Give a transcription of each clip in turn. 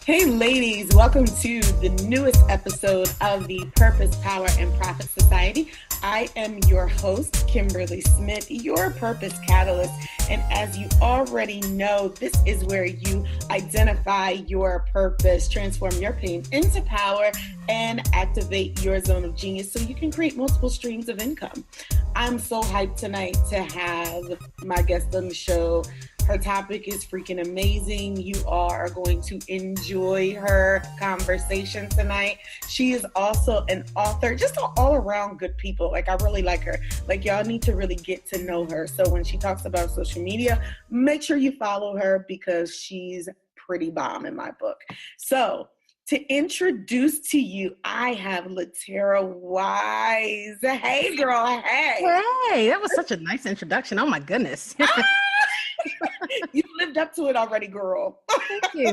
Hey ladies, welcome to the newest episode of the Purpose, Power, and Profit Society. I am your host, Kymberly Smith, your purpose catalyst. And as you already know, this is where you identify your purpose, transform your pain into power, and activate your zone of genius so you can create multiple streams of income. I'm so hyped tonight to have my guest on the show. Her topic is freaking amazing. You all are going to enjoy her conversation tonight. She is also an author, just an all-around good people. Like, I really like her. Like, y'all need to really get to know her. So when she talks about social media, make sure you follow her because she's pretty bomb in my book. So to introduce to you, I have LaTerra Wise. Hey, girl. Hey. Hey, that was such a nice introduction. Oh, my goodness. You lived up to it already, girl.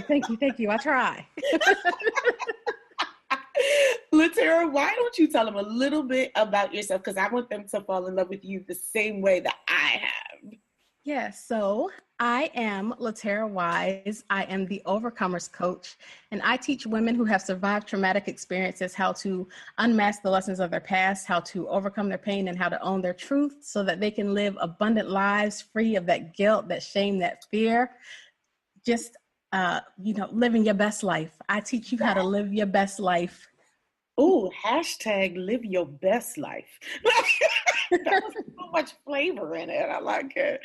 Thank you. I try. LaTerra, why don't you tell them a little bit about yourself? Because I want them to fall in love with you the same way that I have. Yeah, so I am LaTerra Wise. I am the Overcomers Coach, and I teach women who have survived traumatic experiences how to unmask the lessons of their past, how to overcome their pain, and how to own their truth so that they can live abundant lives free of that guilt, that shame, that fear. Just, living your best life. I teach you how to live your best life. Ooh, hashtag live your best life. That was so much flavor in it. I like it.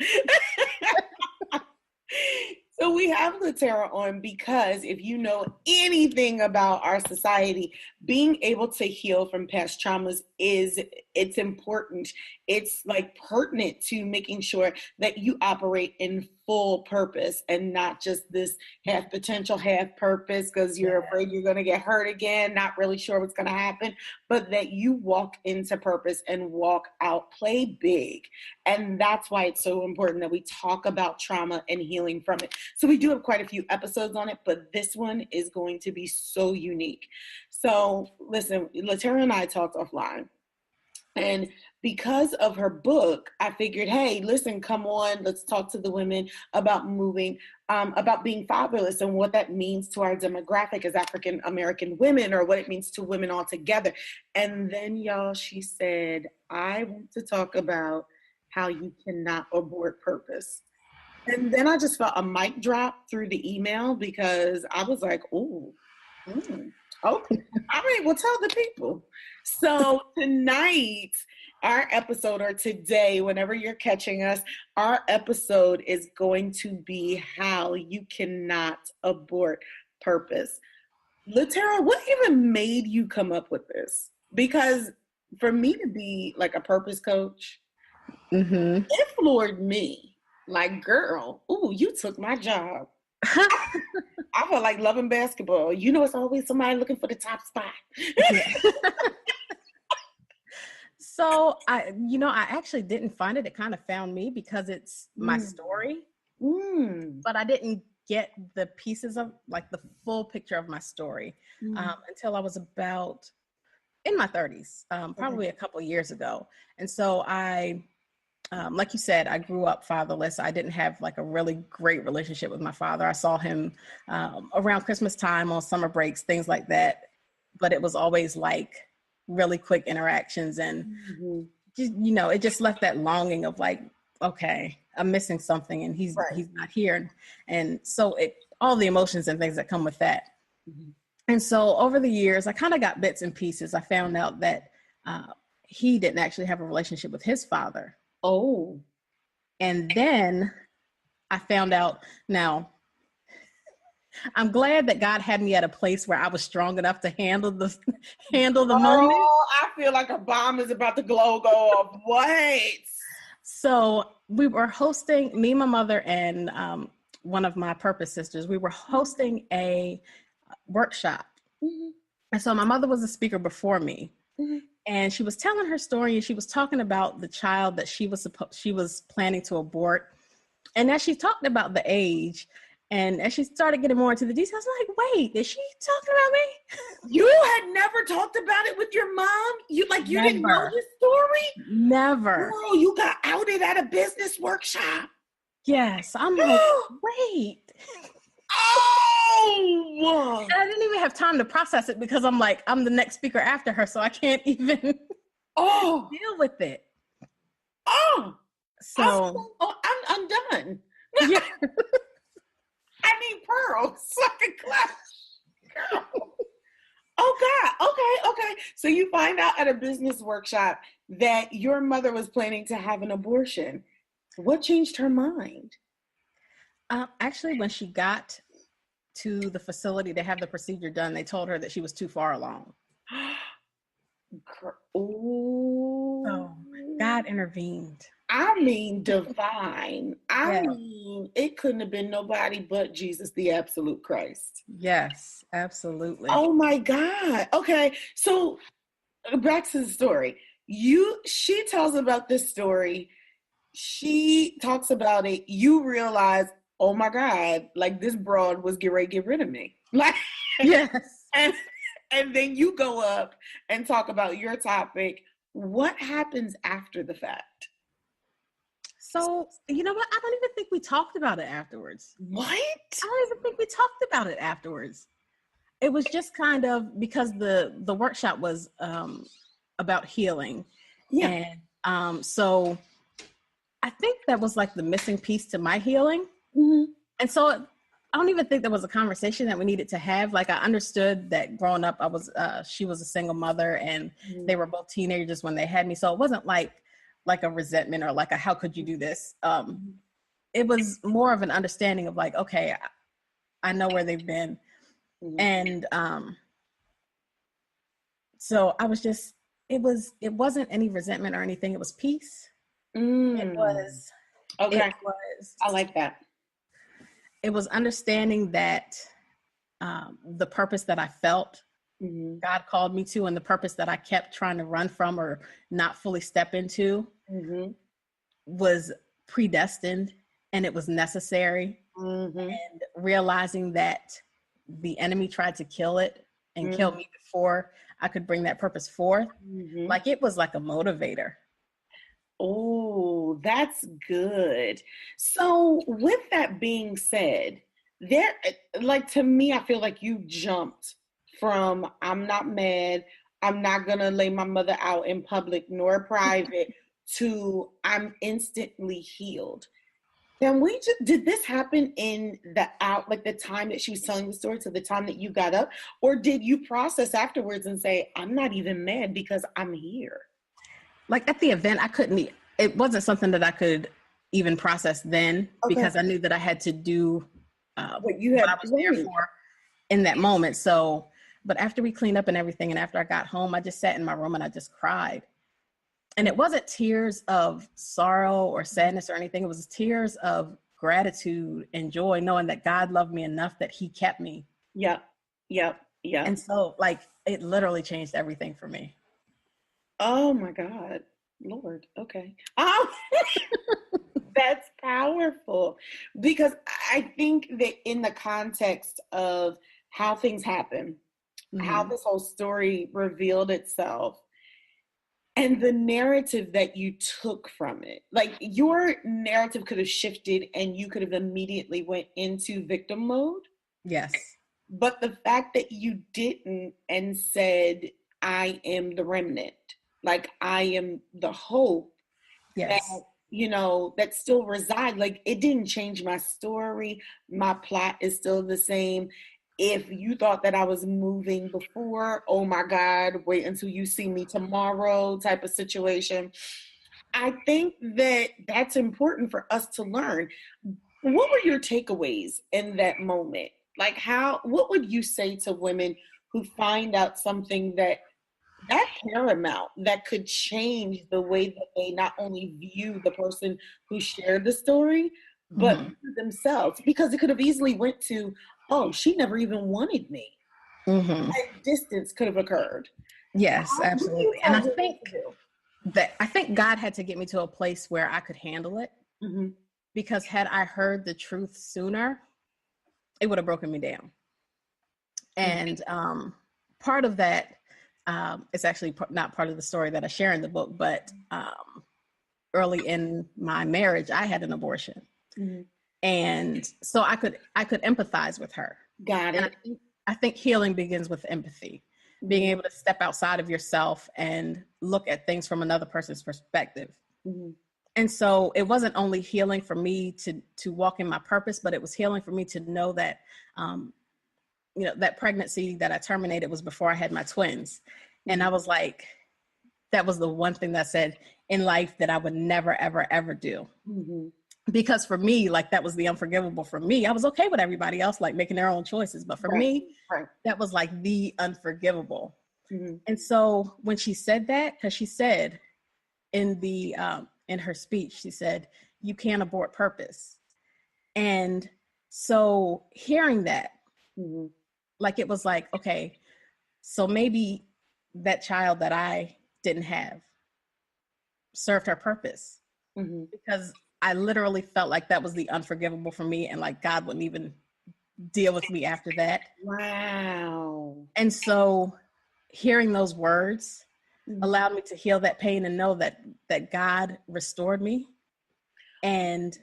So we have LaTerra on because if you know anything about our society, being able to heal from past traumas it's important. It's like pertinent to making sure that you operate in full purpose and not just this half potential, half purpose because you're afraid you're going to get hurt again, not really sure what's going to happen, but that you walk into purpose and walk out, play big. And that's why it's so important that we talk about trauma and healing from it. So we do have quite a few episodes on it, but this one is going to be so unique. So listen, LaTerra and I talked offline. And because of her book, I figured, hey, listen, come on, let's talk to the women about moving, about being fatherless and what that means to our demographic as African American women or what it means to women altogether. And then, y'all, she said, I want to talk about how you cannot abort purpose. And then I just felt a mic drop through the email because I was like, ooh, okay. All right, well, tell the people. So tonight, our episode, or today, whenever you're catching us, our episode is going to be how you cannot abort purpose. LaTerra, what even made you come up with this? Because for me to be like a purpose coach, it floored me. Like, girl, ooh, you took my job. I feel like loving basketball. You know, it's always somebody looking for the top spot. So I actually didn't find it. It kind of found me because it's my story. But I didn't get the pieces of like the full picture of my story until I was about in my 30s, probably a couple of years ago. And so I like you said, I grew up fatherless. I didn't have like a really great relationship with my father. I saw him around Christmas time on summer breaks, things like that. But it was always like really quick interactions. And, it just left that longing of like, okay, I'm missing something and he's not here. And so all the emotions and things that come with that. And so over the years, I kind of got bits and pieces. I found out that he didn't actually have a relationship with his father. Oh. And then I found out, now, I'm glad that God had me at a place where I was strong enough to handle the moment. Oh, I feel like a bomb is about to go off. Wait. So we were hosting, me, my mother, and one of my purpose sisters, we were hosting a workshop. And so my mother was a speaker before me. And she was telling her story, and she was talking about the child that she was planning to abort. And as she talked about the age, and as she started getting more into the details, I'm like, wait, is she talking about me? You had never talked about it with your mom? You didn't know this story? Never. Girl, you got outed at a business workshop. Yes. I'm like, wait. Oh, time to process it because I'm like, I'm the next speaker after her, so I can't even deal with it. So I'm done. Yeah. I need pearls so I can clap. Girl. Oh God. Okay. So you find out at a business workshop that your mother was planning to have an abortion. What changed her mind? Actually, when she got to the facility to have the procedure done, they told her that she was too far along. So God intervened. I mean, divine. I Yeah. mean, it couldn't have been nobody but Jesus, the absolute Christ. Yes, absolutely. Oh my God. Okay. So back to the story. She tells about this story. She talks about it. You realize, oh my God, like this broad was getting ready to get rid of me. Like, yes. And then you go up and talk about your topic. What happens after the fact? So, you know what? I don't even think we talked about it afterwards. What? I don't even think we talked about it afterwards. It was just kind of because the workshop was about healing. Yeah. And so I think that was like the missing piece to my healing. Mm-hmm. And so I don't even think there was a conversation that we needed to have. Like I understood that growing up, she was a single mother and they were both teenagers when they had me. So it wasn't like a resentment or like a, how could you do this? It was more of an understanding of like, okay, I know where they've been. And so I was just, it wasn't any resentment or anything. It was peace. It was, okay. It was, I like that. It was understanding that the purpose that I felt God called me to, and the purpose that I kept trying to run from or not fully step into was predestined and it was necessary. And realizing that the enemy tried to kill it and kill me before I could bring that purpose forth. Like it was like a motivator. Oh, that's good. So with that being said, to me, I feel like you jumped from I'm not mad, I'm not gonna lay my mother out in public nor private to I'm instantly healed. Did this happen in the time that she was telling the story to the time that you got up, or did you process afterwards and say, I'm not even mad because I'm here? Like at the event, it wasn't something that I could even process then because I knew that I had to do what I was there for in that moment. So, but after we cleaned up and everything, and after I got home, I just sat in my room and I just cried. And it wasn't tears of sorrow or sadness or anything. It was tears of gratitude and joy, knowing that God loved me enough that he kept me. Yep. And so like, it literally changed everything for me. Oh my God, Lord. Okay. That's powerful, because I think that in the context of how things happen, how this whole story revealed itself, and the narrative that you took from it, like your narrative could have shifted and you could have immediately went into victim mode. Yes. But the fact that you didn't and said, I am the remnant, like I am the hope. Yes. That still reside. Like it didn't change my story. My plot is still the same. If you thought that I was moving before, oh my God, wait until you see me tomorrow type of situation. I think that that's important for us to learn. What were your takeaways in that moment? Like what would you say to women who find out something that's paramount, that could change the way that they not only view the person who shared the story, but themselves? Because it could have easily went to, oh, she never even wanted me. And distance could have occurred. Yes, absolutely. And I think God had to get me to a place where I could handle it, because had I heard the truth sooner, it would have broken me down. And part of that, it's actually not part of the story that I share in the book, but early in my marriage, I had an abortion. And so I could empathize with her. Got it. I think healing begins with empathy, being able to step outside of yourself and look at things from another person's perspective. Mm-hmm. And so it wasn't only healing for me to walk in my purpose, but it was healing for me to know that, that pregnancy that I terminated was before I had my twins. Mm-hmm. And I was like, that was the one thing that I said in life that I would never, ever, ever do. Mm-hmm. Because for me, like, that was the unforgivable for me. I was okay with everybody else, like, making their own choices. But for me, that was like the unforgivable. Mm-hmm. And so when she said that, because she said in her speech, she said, "You can't abort purpose." And so hearing that, mm-hmm. like, it was like, okay, so maybe that child that I didn't have served her purpose, mm-hmm. because I literally felt like that was the unforgivable for me, and like God wouldn't even deal with me after that. Wow. And so hearing those words allowed me to heal that pain and know that God restored me. And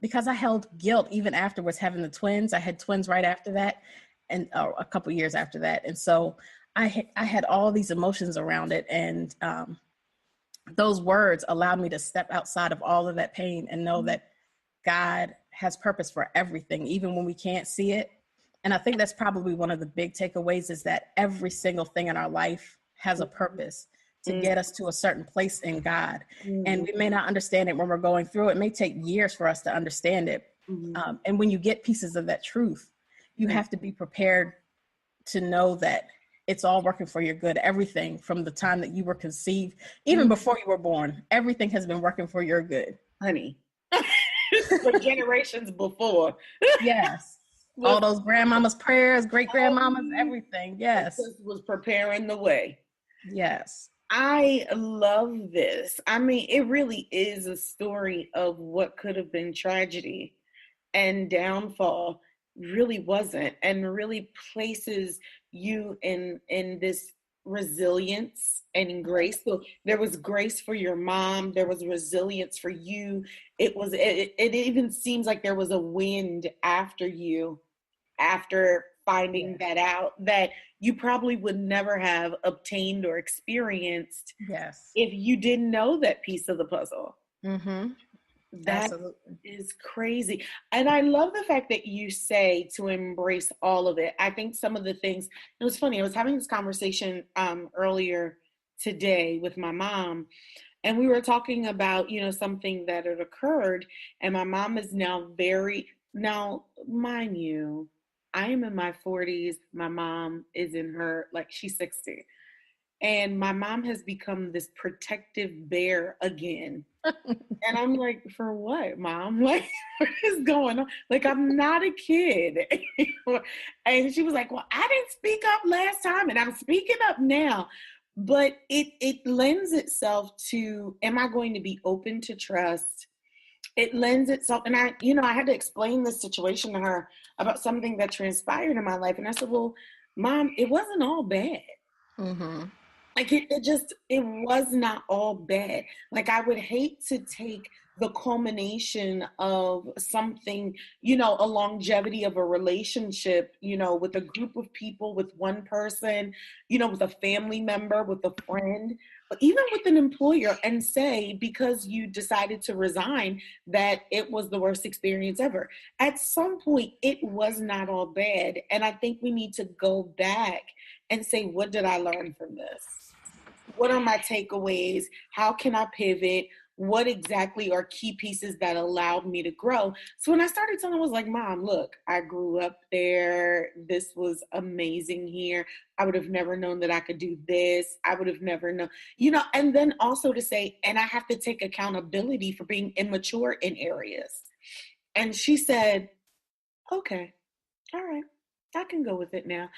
because I held guilt even afterwards, having the twins, I had twins right after that, and a couple years after that. And so I had all these emotions around it. And those words allowed me to step outside of all of that pain and know that God has purpose for everything, even when we can't see it. And I think that's probably one of the big takeaways, is that every single thing in our life has a purpose to get us to a certain place in God. Mm-hmm. And we may not understand it when we're going through it. It may take years for us to understand it. Mm-hmm. And when you get pieces of that truth, you have to be prepared to know that it's all working for your good. Everything from the time that you were conceived, even before you were born, everything has been working for your good. Honey. For generations before. Yes. All those grandmama's prayers, great grandmama's, everything. Yes. This was preparing the way. Yes. I love this. I mean, it really is a story of what could have been tragedy and downfall really wasn't, and really places you in this resilience and in grace. So there was grace for your mom, there was resilience for you. It even seems like there was a wind after you, after finding that out, that you probably would never have obtained or experienced if you didn't know that piece of the puzzle. Mm-hmm. That is crazy. And I love the fact that you say to embrace all of it. I think some of the things, it was funny, I was having this conversation earlier today with my mom, and we were talking about, something that had occurred, and my mom is now mind you, I am in my 40s. My mom is she's 60. And my mom has become this protective bear again. And I'm like, for what, Mom? Like, what is going on? Like, I'm not a kid. And she was like, well, I didn't speak up last time, and I'm speaking up now. But it lends itself to, am I going to be open to trust? It lends itself, and I had to explain this situation to her about something that transpired in my life. And I said, well, Mom, it wasn't all bad. Mm-hmm. Like, it was not all bad. Like, I would hate to take the culmination of something, a longevity of a relationship, with a group of people, with one person, with a family member, with a friend, but even with an employer, and say, because you decided to resign, that it was the worst experience ever. At some point, it was not all bad. And I think we need to go back and say, what did I learn from this? What are my takeaways? How can I pivot? What exactly are key pieces that allowed me to grow? So when I started telling, I was like, Mom, look, I grew up there. This was amazing here. I would have never known that I could do this. I would have never known, and then also to say, and I have to take accountability for being immature in areas. And she said, okay, all right, I can go with it now.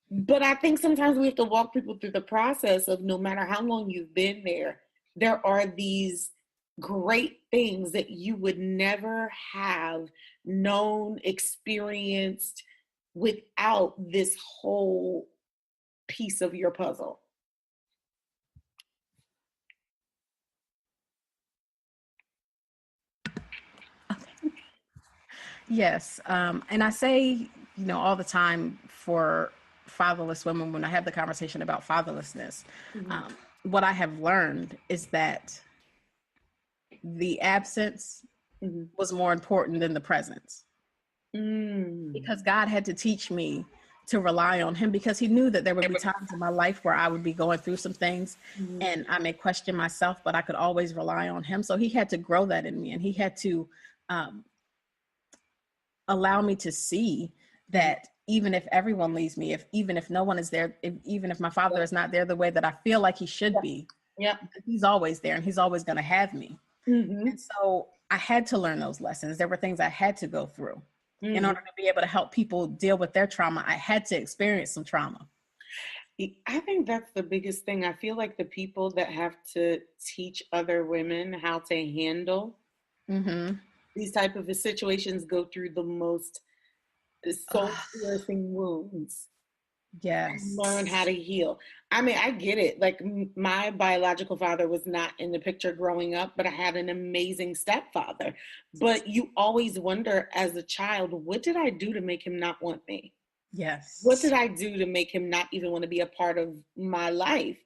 But I think sometimes we have to walk people through the process of, no matter how long you've been there, there are these great things that you would never have known, experienced without this whole piece of your puzzle. Yes. And I say all the time for fatherless women, when I have the conversation about fatherlessness, what I have learned is that the absence was more important than the presence. Because God had to teach me to rely on him, because he knew that there would be times in my life where I would be going through some things and I may question myself, but I could always rely on him. So he had to grow that in me, and he had to allow me to see that even if everyone leaves me, even if no one is there, even if my father is not there the way that I feel like he should be, he's always there and he's always going to have me. And so I had to learn those lessons. There were things I had to go through. In order to be able to help people deal with their trauma, I had to experience some trauma. I think that's the biggest thing. I feel like the people that have to teach other women how to handle these type of situations go through the most soul-piercing wounds. Yes. Learn how to heal. I mean, I get it. Like, my biological father was not in the picture growing up, but I had an amazing stepfather. But you always wonder as a child, what did I do to make him not want me? Yes. What did I do to make him not even want to be a part of my life?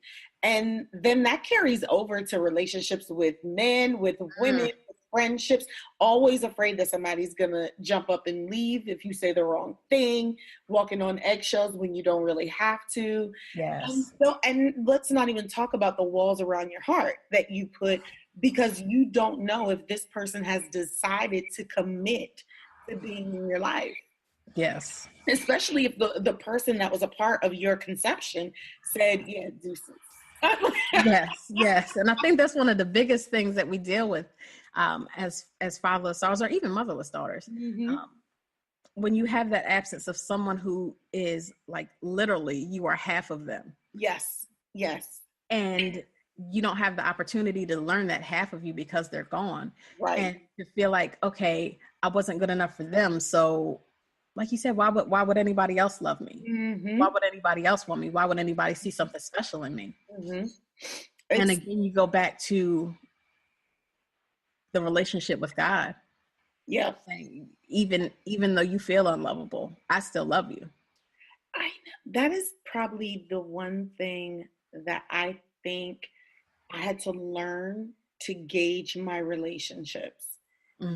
And then that carries over to relationships with men, with women, with friendships, always afraid that somebody's going to jump up and leave if you say the wrong thing, walking on eggshells when you don't really have to. Yes. And let's not even talk about the walls around your heart that you put, because you don't know if this person has decided to commit to being in your life. Yes. Especially if the person that was a part of your conception said, yeah, deuces. Yes. And I think that's one of the biggest things that we deal with as fatherless daughters, or even motherless daughters. When you have that absence of someone who is like, literally, you are half of them. Yes. And you don't have the opportunity to learn that half of you because they're gone. Right. And you feel like, okay, I wasn't good enough for them. So like you said, why would anybody else love me? Why would anybody else want me? Why would anybody see something special in me? And again, you go back to the relationship with God. Yeah. Even though you feel unlovable, I still love you. I know. That is probably the one thing that I think I had to learn to gauge my relationships.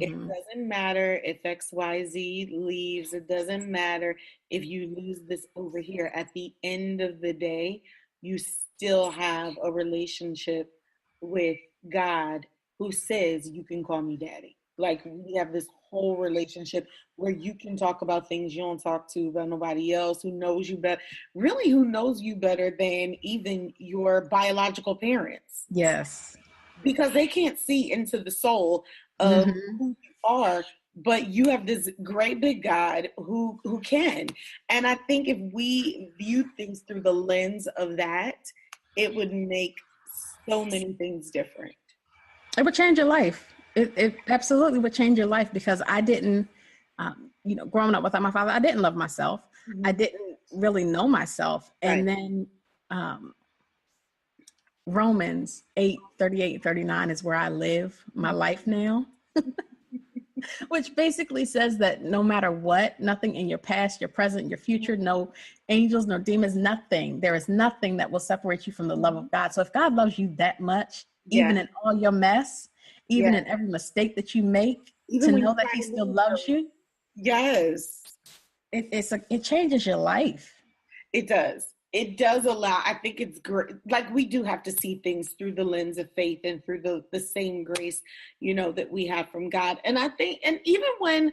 It doesn't matter if XYZ leaves. It doesn't matter if you lose this over here. At the end of the day, you still have a relationship with God, who says you can call me daddy. Like, we have this whole relationship where you can talk about things you don't talk to about nobody else, who knows you better, really who knows you better than even your biological parents. Yes. Because they can't see into the soul of who you are, but you have this great big God who can. And I think if we view things through the lens of that, it would make so many things different. It would change your life. It absolutely would change your life, because I didn't, growing up without my father, I didn't love myself. I didn't really know myself. And then Romans 8:38-39 is where I live my life now, which basically says that no matter what, nothing in your past, your present, your future, no angels, no demons, nothing, there is nothing that will separate you from the love of God. So if God loves you that much, even in all your mess, even in every mistake that you make, even to know that he still loves you. Yes. It changes your life. It does. It does allow, I think it's great. Like, we do have to see things through the lens of faith and through the same grace, that we have from God. And I think, and even when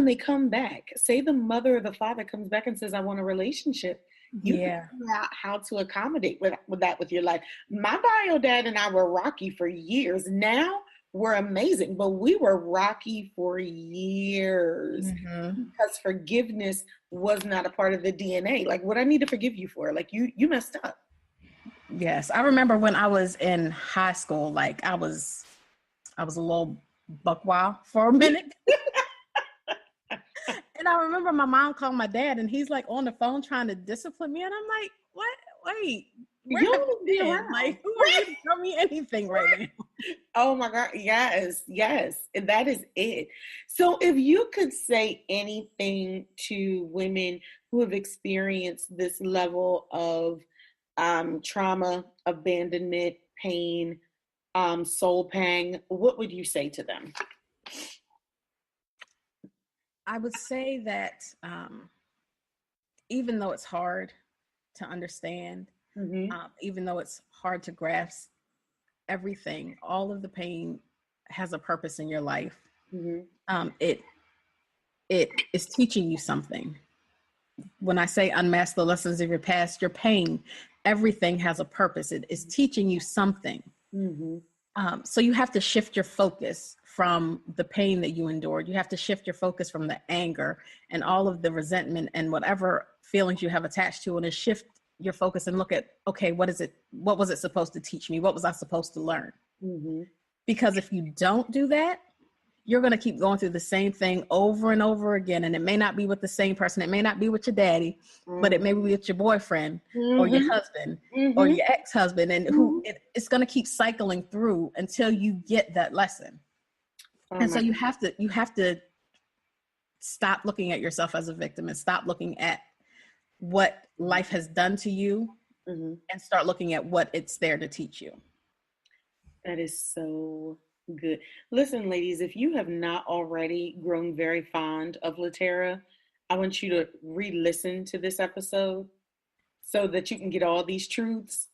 they come back, say the mother or the father comes back and says, I want a relationship, you figure out how to accommodate with your life. My bio dad and I were rocky for years. Now we're amazing, but we were rocky for years because forgiveness was not a part of the DNA. Like, what I need to forgive you for? Like, you messed up. Yes. I remember when I was in high school, like I was a little buck wild for a minute. And I remember my mom called my dad, and he's like on the phone trying to discipline me. And I'm like, what? Wait, where have you been? Like, who are you to tell me anything right now? Oh my God. Yes. Yes. That is it. So if you could say anything to women who have experienced this level of trauma, abandonment, pain, soul pang, what would you say to them? I would say that even though it's hard to understand, even though it's hard to grasp everything, all of the pain has a purpose in your life. It is teaching you something. When I say unmask the lessons of your past, your pain, everything has a purpose. It is teaching you something. So you have to shift your focus from the pain that you endured. You have to shift your focus from the anger and all of the resentment and whatever feelings you have attached to it, and shift your focus and look at, okay, what was it supposed to teach me? What was I supposed to learn? Because if you don't do that, you're going to keep going through the same thing over and over again. And it may not be with the same person. It may not be with your daddy, but it may be with your boyfriend or your husband or your ex-husband, and it's going to keep cycling through until you get that lesson. And so you have to stop looking at yourself as a victim and stop looking at what life has done to you and start looking at what it's there to teach you. That is so good. Listen, ladies, if you have not already grown very fond of LaTerra, I want you to re-listen to this episode so that you can get all these truths.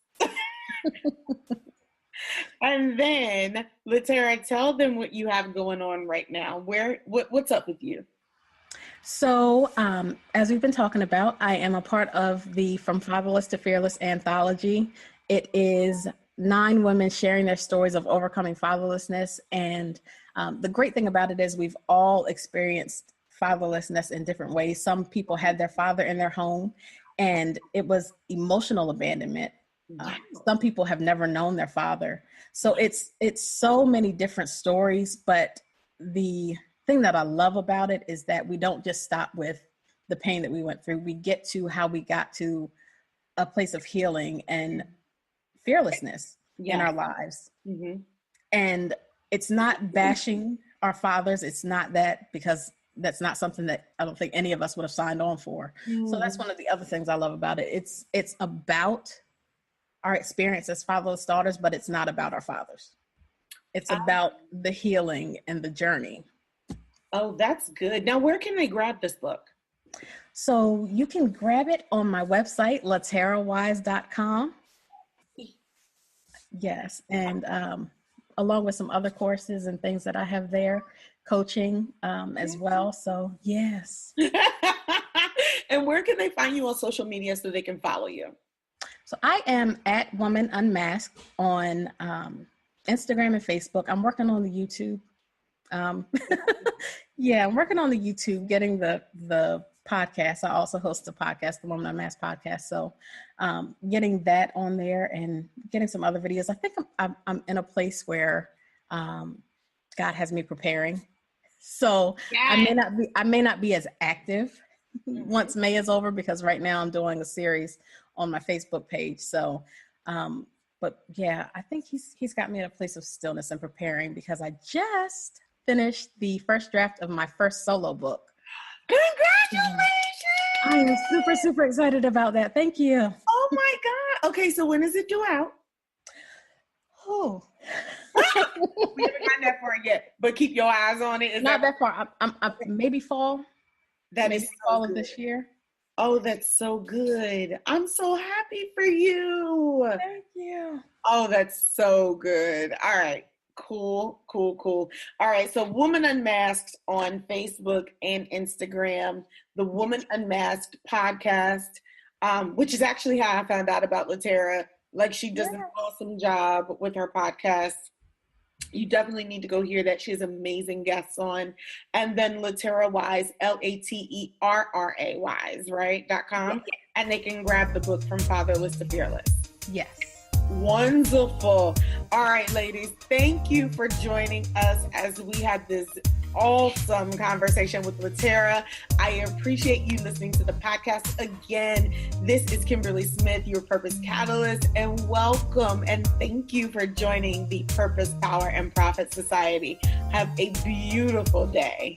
And then, LaTerra, tell them what you have going on right now. What's up with you? So, as we've been talking about, I am a part of the From Fatherless to Fearless anthology. It is 9 women sharing their stories of overcoming fatherlessness. And the great thing about it is we've all experienced fatherlessness in different ways. Some people had their father in their home and it was emotional abandonment. Some people have never known their father. So it's so many different stories, but the thing that I love about it is that we don't just stop with the pain that we went through. We get to how we got to a place of healing and fearlessness in our lives. And it's not bashing our fathers. It's not that, because that's not something that I don't think any of us would have signed on for. So that's one of the other things I love about it. It's about our experience as fatherless daughters, but it's not about our fathers. It's about the healing and the journey. Oh, that's good. Now, where can they grab this book? So you can grab it on my website, LaTerraWise.com. Yes. And along with some other courses and things that I have there, coaching as well. So yes. And where can they find you on social media so they can follow you? So I am at Woman Unmasked on Instagram and Facebook. I'm working on the YouTube. Yeah, I'm working on the YouTube, getting the podcast. I also host a podcast, the Woman Unmasked podcast. So getting that on there and getting some other videos. I think I'm in a place where God has me preparing. So I may not be as active once May is over, because right now I'm doing a series on my Facebook page. So, but yeah, I think he's got me in a place of stillness and preparing, because I just finished the first draft of my first solo book. Congratulations! I am super, super excited about that. Thank you. Oh my God. Okay, so when is it due out? Oh. We haven't gotten that far yet, but keep your eyes on it. Not that far. I'm maybe fall. That maybe is so fall good. Of this year. Oh, that's so good. I'm so happy for you. Thank you. Oh, that's so good. All right. Cool. All right. So Woman Unmasked on Facebook and Instagram, the Woman Unmasked podcast, which is actually how I found out about LaTerra. Like, she does an awesome job with her podcast. You definitely need to go hear that. She has amazing guests on. And then LaTerra Wise, LaTerra Wise, right? .com. And they can grab the book From Fatherless to Fearless. Yes. Wonderful. All right, ladies, thank you for joining us as we had this awesome conversation with LaTerra. I appreciate you listening to the podcast. Again, this is Kymberly Smith, your Purpose Catalyst, and welcome and thank you for joining the Purpose, Power, and Profit Society. Have a beautiful day.